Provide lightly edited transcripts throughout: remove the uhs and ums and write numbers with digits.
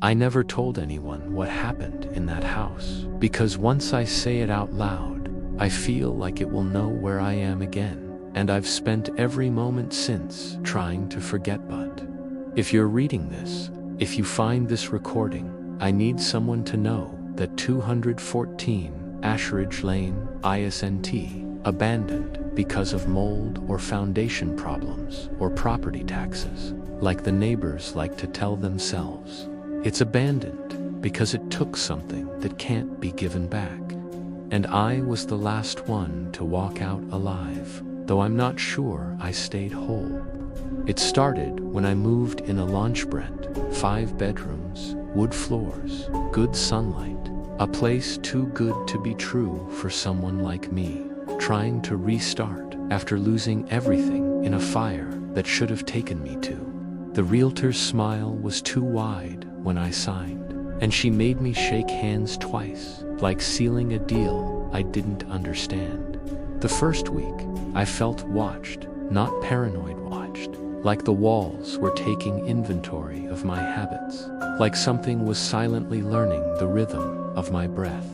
I never told anyone what happened in that house, because once I say it out loud, I feel like it will know where I am again, and I've spent every moment since trying to forget. But if you're reading this, if you find this recording, I need someone to know that 214 Asheridge Lane, ISNT, abandoned because of mold or foundation problems or property taxes, like the neighbors like to tell themselves. It's abandoned because it took something that can't be given back. And I was the last one to walk out alive, though I'm not sure I stayed whole. It started when I moved in a Launchbrent, 5 bedrooms, wood floors, good sunlight, a place too good to be true for someone like me, trying to restart after losing everything in a fire that should have taken me to. The realtor's smile was too wide when I signed, and she made me shake hands twice, like sealing a deal I didn't understand. The first week, I felt watched, not paranoid watched, like the walls were taking inventory of my habits, like something was silently learning the rhythm of my breath.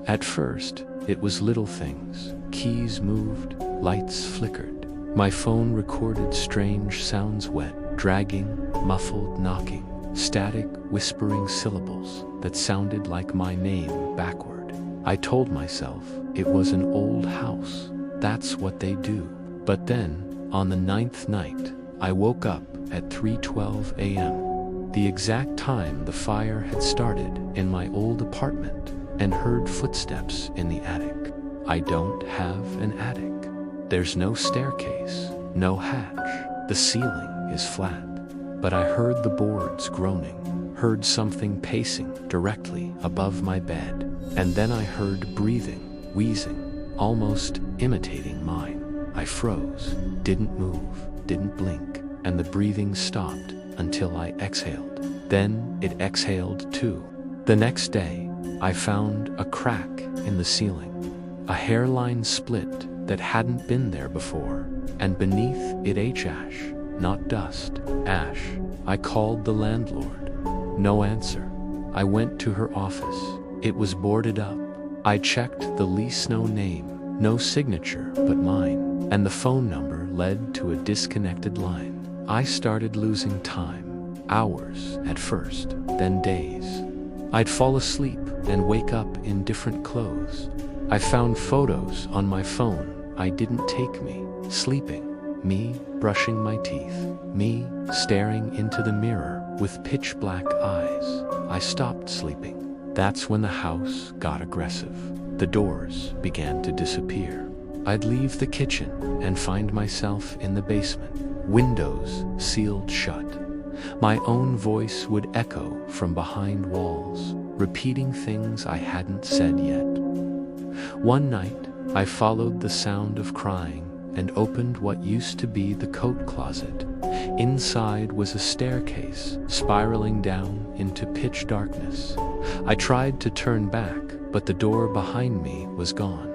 At first, it was little things. Keys moved, lights flickered. My phone recorded strange sounds, wet, dragging, muffled knocking, static, whispering syllables that sounded like my name backward. I told myself it was an old house. That's what they do. But then, on the 9th night, I woke up at 3:12 a.m., the exact time the fire had started in my old apartment, and heard footsteps in the attic. I don't have an attic. There's no staircase, no hatch. The ceiling is flat. But I heard the boards groaning, heard something pacing directly above my bed, and then I heard breathing, wheezing, almost imitating mine. I froze, didn't move, didn't blink, and the breathing stopped until I exhaled. Then it exhaled too. The next day, I found a crack in the ceiling, a hairline split that hadn't been there before, and beneath it ash, not dust, ash. I called the landlord. No answer. I went to her office. It was boarded up. I checked the lease, no name, no signature but mine, and the phone number led to a disconnected line. I started losing time, hours at first, then days. I'd fall asleep and wake up in different clothes. I found photos on my phone I didn't take me, sleeping, me brushing my teeth, me staring into the mirror with pitch black eyes. I stopped sleeping. That's when the house got aggressive. The doors began to disappear. I'd leave the kitchen and find myself in the basement, windows sealed shut. My own voice would echo from behind walls, repeating things I hadn't said yet. One night, I followed the sound of crying and opened what used to be the coat closet. Inside was a staircase spiraling down into pitch darkness. I tried to turn back, but the door behind me was gone.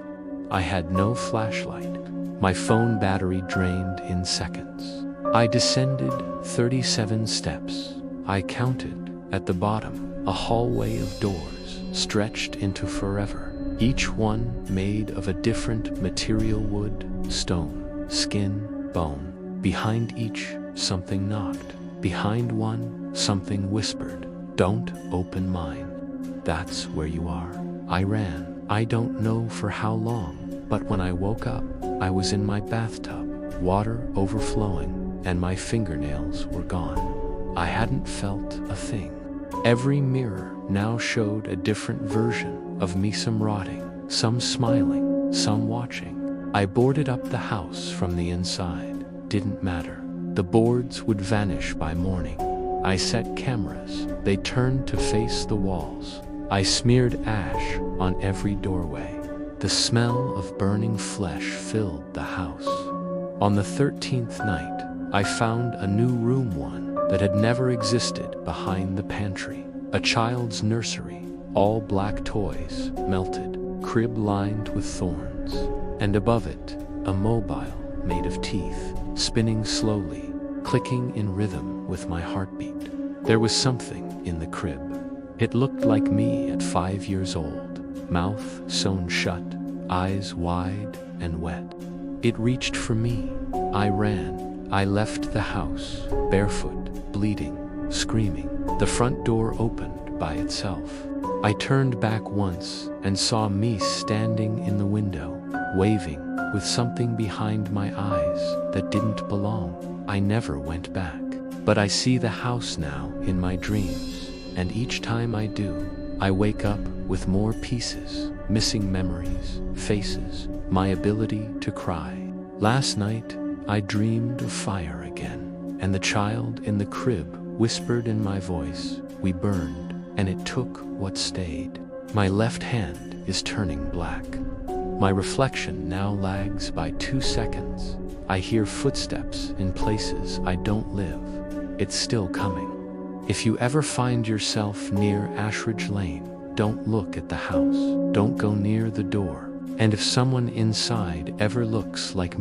I had no flashlight. My phone battery drained in seconds. I descended 37 steps. I counted. At the bottom, a hallway of doors stretched into forever, each one made of a different material: wood, stone, skin, bone. Behind each, something knocked. Behind one, something whispered, "Don't open mine. That's where you are." I ran. I don't know for how long, but when I woke up, I was in my bathtub, water overflowing, and my fingernails were gone. I hadn't felt a thing. Every mirror now showed a different version of me, some rotting, some smiling, some watching. I boarded up the house from the inside. Didn't matter. The boards would vanish by morning. I set cameras. They turned to face the walls. I smeared ash on every doorway. The smell of burning flesh filled the house. On the 13th night, I found a new room, one that had never existed, behind the pantry. A child's nursery, all black toys, melted, crib lined with thorns. And above it, a mobile made of teeth, spinning slowly, clicking in rhythm with my heartbeat. There was something in the crib. It looked like me at 5 years old, mouth sewn shut, eyes wide and wet. It reached for me. I ran. I left the house, barefoot, bleeding, screaming. The front door opened by itself. I turned back once and saw me standing in the window, waving, with something behind my eyes that didn't belong. I never went back. But I see the house now in my dreams, and each time I do, I wake up with more pieces, missing memories, faces, my ability to cry. Last night, I dreamed of fire again, and the child in the crib whispered in my voice, "We burned, and it took what stayed." My left hand is turning black. My reflection now lags by 2 seconds. I hear footsteps in places I don't live. It's still coming. If you ever find yourself near Ashridge Lane, don't look at the house. Don't go near the door. And if someone inside ever looks like